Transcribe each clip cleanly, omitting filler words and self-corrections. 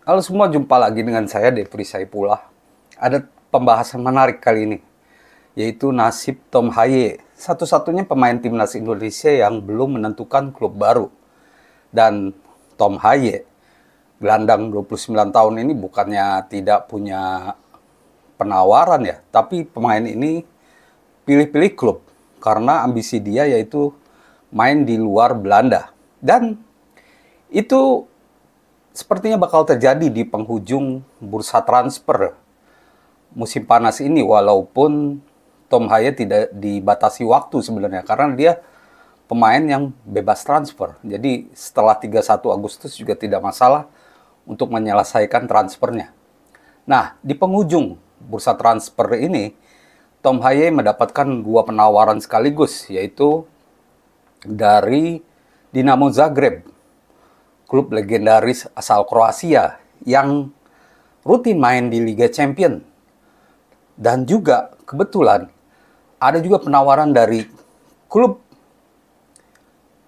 Halo semua, jumpa lagi dengan saya Devri Saipullah. Ada pembahasan menarik kali ini, yaitu nasib Tom Haye, satu-satunya pemain timnas Indonesia yang belum menentukan klub baru. Dan Tom Haye, gelandang 29 tahun ini bukannya tidak punya penawaran ya, tapi pemain ini pilih-pilih klub karena ambisi dia yaitu main di luar Belanda. Dan itu sepertinya bakal terjadi di penghujung bursa transfer musim panas ini, walaupun Tom Haye tidak dibatasi waktu sebenarnya karena dia pemain yang bebas transfer. Jadi setelah 31 Agustus juga tidak masalah untuk menyelesaikan transfernya. Nah, di penghujung bursa transfer ini, Tom Haye mendapatkan dua penawaran sekaligus, yaitu dari Dinamo Zagreb, klub legendaris asal Kroasia yang rutin main di Liga Champions. Dan juga kebetulan ada juga penawaran dari klub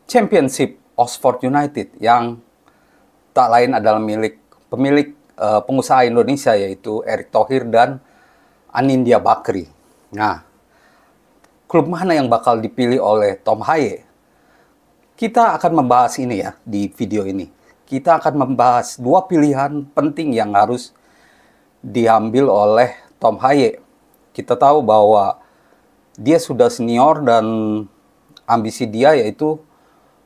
Championship Oxford United yang tak lain adalah pemilik pengusaha Indonesia, yaitu Erick Thohir dan Anindya Bakri. Nah, klub mana yang bakal dipilih oleh Tom Haye? Kita akan membahas ini ya di video ini. Kita akan membahas dua pilihan penting yang harus diambil oleh Tom Haye. Kita tahu bahwa dia sudah senior dan ambisi dia yaitu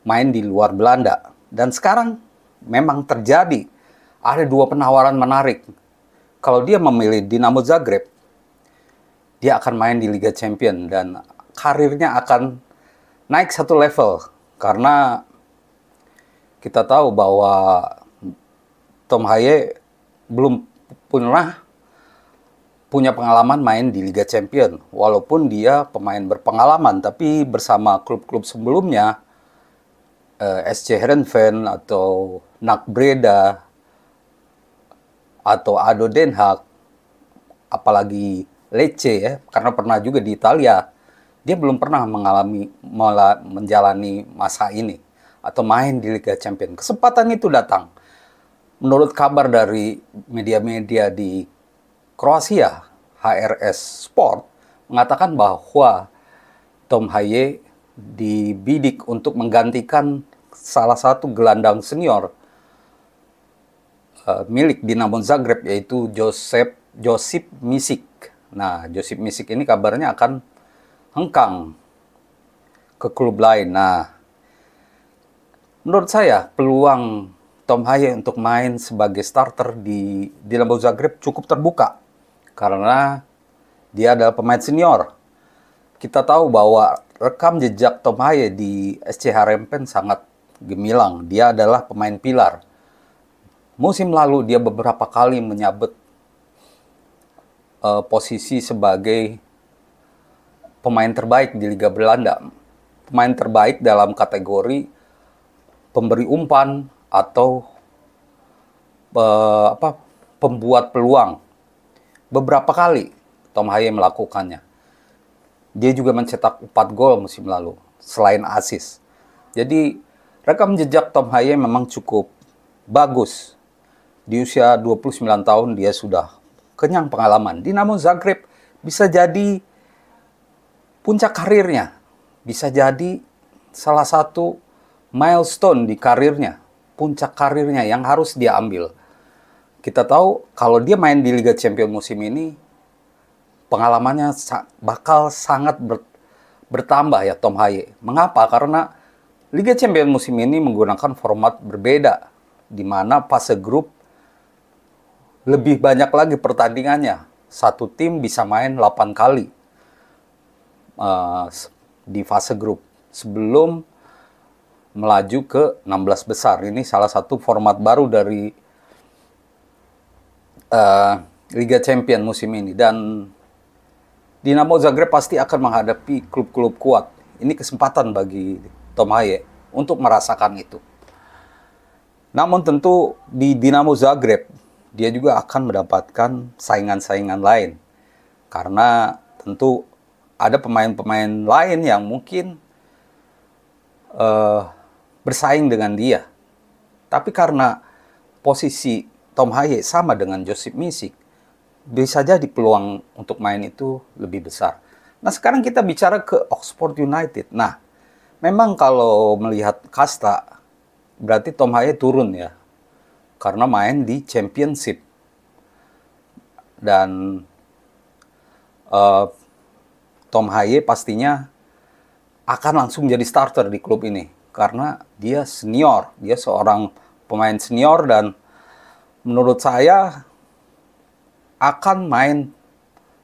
main di luar Belanda. Dan sekarang memang terjadi ada dua penawaran menarik. Kalau dia memilih Dinamo Zagreb, dia akan main di Liga Champions dan karirnya akan naik satu level. Karena kita tahu bahwa Tom Haye belum pernah punya pengalaman main di Liga Champions. Walaupun dia pemain berpengalaman, tapi bersama klub-klub sebelumnya, SC Heerenveen atau NAC Breda, atau ADO Den Haag, apalagi Lecce ya, karena pernah juga di Italia. Dia belum pernah menjalani masa ini atau main di Liga Champions. Kesempatan itu datang. Menurut kabar dari media-media di Kroasia, HRS Sport mengatakan bahwa Tom Haye dibidik untuk menggantikan salah satu gelandang senior milik Dinamo Zagreb, yaitu Josip Misic. Nah, Josip Misic ini kabarnya akan hengkang ke klub lain. Nah, menurut saya peluang Tom Haye untuk main sebagai starter di Dinamo Zagreb cukup terbuka karena dia adalah pemain senior. Kita tahu bahwa rekam jejak Tom Haye di SC Heerenveen sangat gemilang. Dia adalah pemain pilar. Musim lalu dia beberapa kali menyabet posisi sebagai pemain terbaik di Liga Belanda, pemain terbaik dalam kategori pemberi umpan atau pembuat peluang. Beberapa kali Tom Haye melakukannya. Dia juga mencetak 4 gol musim lalu, selain assist. Jadi, rekam jejak Tom Haye memang cukup bagus. Di usia 29 tahun dia sudah kenyang pengalaman. Dinamo Zagreb bisa jadi puncak karirnya, bisa jadi salah satu milestone di karirnya, puncak karirnya yang harus dia ambil. Kita tahu kalau dia main di Liga Champions musim ini, pengalamannya bakal sangat bertambah ya Tom Haye. Mengapa? Karena Liga Champions musim ini menggunakan format berbeda, di mana fase grup lebih banyak lagi pertandingannya. Satu tim bisa main 8 kali. Di fase grup sebelum melaju ke 16 besar. Ini salah satu format baru dari Liga Champions musim ini, dan Dinamo Zagreb pasti akan menghadapi klub-klub kuat. Ini kesempatan bagi Tom Haye untuk merasakan itu. Namun tentu di Dinamo Zagreb dia juga akan mendapatkan saingan-saingan lain karena tentu ada pemain-pemain lain yang mungkin bersaing dengan dia. Tapi karena posisi Tom Haye sama dengan Josip Misik, bisa jadi peluang untuk main itu lebih besar. Nah, sekarang kita bicara ke Oxford United. Nah, memang kalau melihat kasta, berarti Tom Haye turun ya, karena main di Championship. Dan Tom Haye pastinya akan langsung jadi starter di klub ini, karena dia senior, dia seorang pemain senior dan menurut saya akan main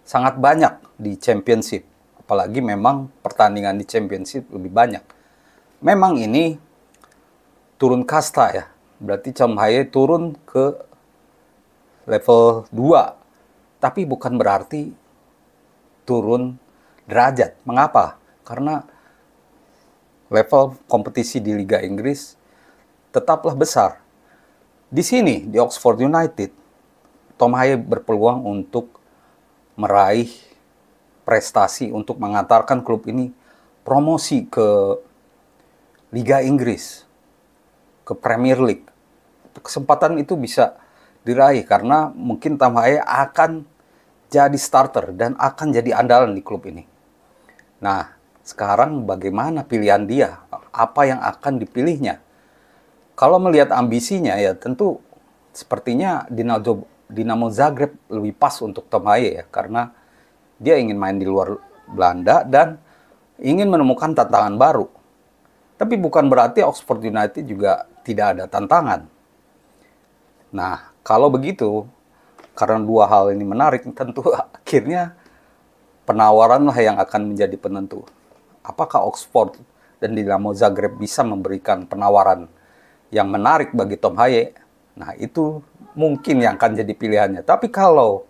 sangat banyak di Championship. Apalagi memang pertandingan di Championship lebih banyak. Memang ini turun kasta ya. Berarti Tom Haye turun ke level 2. Tapi bukan berarti turun derajat. Mengapa? Karena level kompetisi di Liga Inggris tetaplah besar. Di sini, di Oxford United, Tom Haye berpeluang untuk meraih prestasi untuk mengantarkan klub ini promosi ke Liga Inggris, ke Premier League. Kesempatan itu bisa diraih karena mungkin Tom Haye akan jadi starter dan akan jadi andalan di klub ini. Nah, sekarang bagaimana pilihan dia? Apa yang akan dipilihnya? Kalau melihat ambisinya ya tentu sepertinya Dinamo Zagreb lebih pas untuk Tom Haye ya, karena dia ingin main di luar Belanda dan ingin menemukan tantangan baru. Tapi bukan berarti Oxford United juga tidak ada tantangan. Nah, kalau begitu, karena dua hal ini menarik, tentu akhirnya penawaran lah yang akan menjadi penentu. Apakah Oxford dan Dinamo Zagreb bisa memberikan penawaran yang menarik bagi Tom Haye? Nah, itu mungkin yang akan jadi pilihannya. Tapi kalau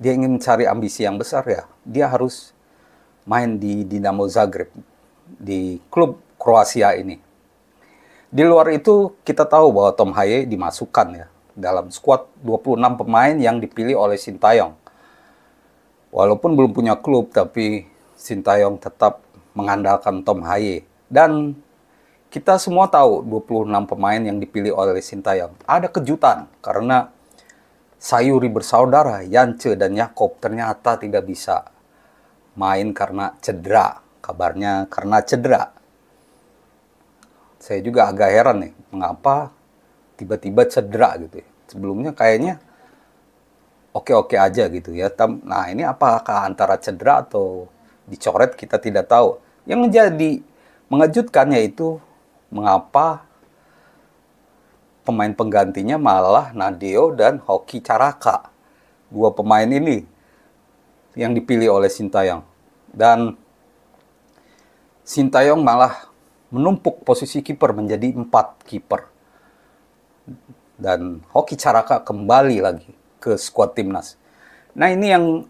dia ingin mencari ambisi yang besar ya, dia harus main di Dinamo Zagreb, di klub Kroasia ini. Di luar itu kita tahu bahwa Tom Haye dimasukkan ya dalam skuad 26 pemain yang dipilih oleh Sintayong. Walaupun belum punya klub, tapi Sintayong tetap mengandalkan Tom Haye. Dan kita semua tahu 26 pemain yang dipilih oleh Sintayong. Ada kejutan karena Sayuri bersaudara, Yance dan Yakob ternyata tidak bisa main karena cedera. Kabarnya karena cedera. Saya juga agak heran nih, mengapa tiba-tiba cedera gitu ya. Sebelumnya kayaknya oke-oke aja gitu ya. Nah, ini apakah antara cedera atau dicoret kita tidak tahu. Yang menjadi mengejutkan yaitu mengapa pemain penggantinya malah Nadeo dan Hoki Caraka. Dua pemain ini yang dipilih oleh Sintayong. Dan Sintayong malah menumpuk posisi kiper menjadi 4 kiper. Dan Hoki Caraka kembali lagi ke skuad timnas. Nah, ini yang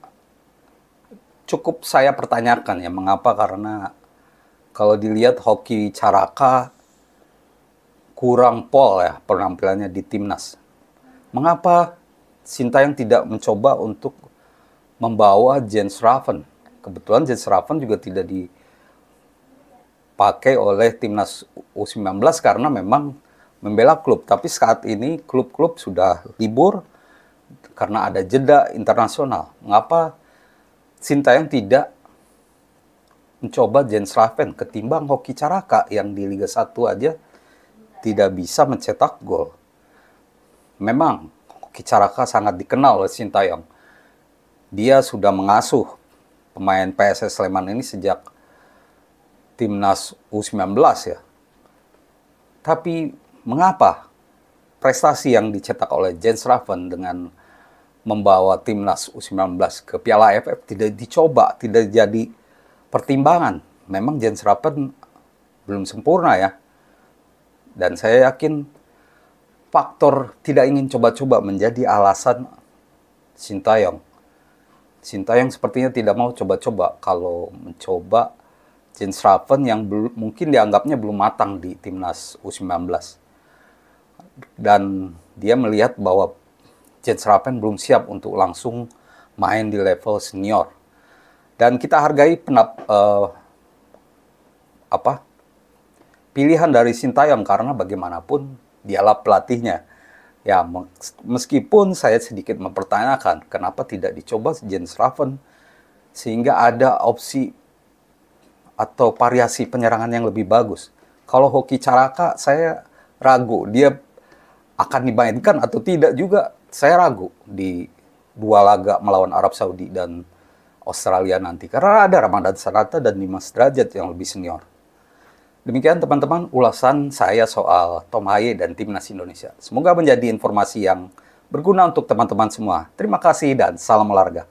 cukup saya pertanyakan ya. Mengapa? Karena kalau dilihat Hoki Caraka kurang pol ya penampilannya di timnas. Mengapa Sintayong tidak mencoba untuk membawa Jens Raven? Kebetulan Jens Raven juga tidak dipakai oleh timnas U19 karena memang membela klub. Tapi saat ini klub-klub sudah libur karena ada jeda internasional. Mengapa Sintayong tidak mencoba Jens Raven ketimbang Hoki Caraka yang di Liga 1 aja tidak bisa mencetak gol? Memang Hoki Caraka sangat dikenal oleh Sintayong. Dia sudah mengasuh pemain PSS Sleman ini sejak timnas U19 ya. Tapi mengapa prestasi yang dicetak oleh Jens Raven dengan membawa timnas U19 ke Piala AFF tidak dicoba, tidak jadi pertimbangan? Memang Jens Raven belum sempurna ya. Dan saya yakin faktor tidak ingin coba-coba menjadi alasan Sintayong. Sintayong sepertinya tidak mau coba-coba kalau mencoba Jens Raven yang mungkin dianggapnya belum matang di timnas U19. Dan dia melihat bahwa Jens Raven belum siap untuk langsung main di level senior. Dan kita hargai pilihan dari Sintayong karena bagaimanapun dialah pelatihnya. Ya, meskipun saya sedikit mempertanyakan kenapa tidak dicoba Jens Raven sehingga ada opsi atau variasi penyerangan yang lebih bagus. Kalau Hoki Caraka, saya ragu dia akan dimainkan atau tidak juga. Saya ragu di dua laga melawan Arab Saudi dan Australia nanti. Karena ada Ramadan Sananta dan Dimas Derajat yang lebih senior. Demikian teman-teman ulasan saya soal Tom Haye dan Timnas Indonesia. Semoga menjadi informasi yang berguna untuk teman-teman semua. Terima kasih dan salam olahraga.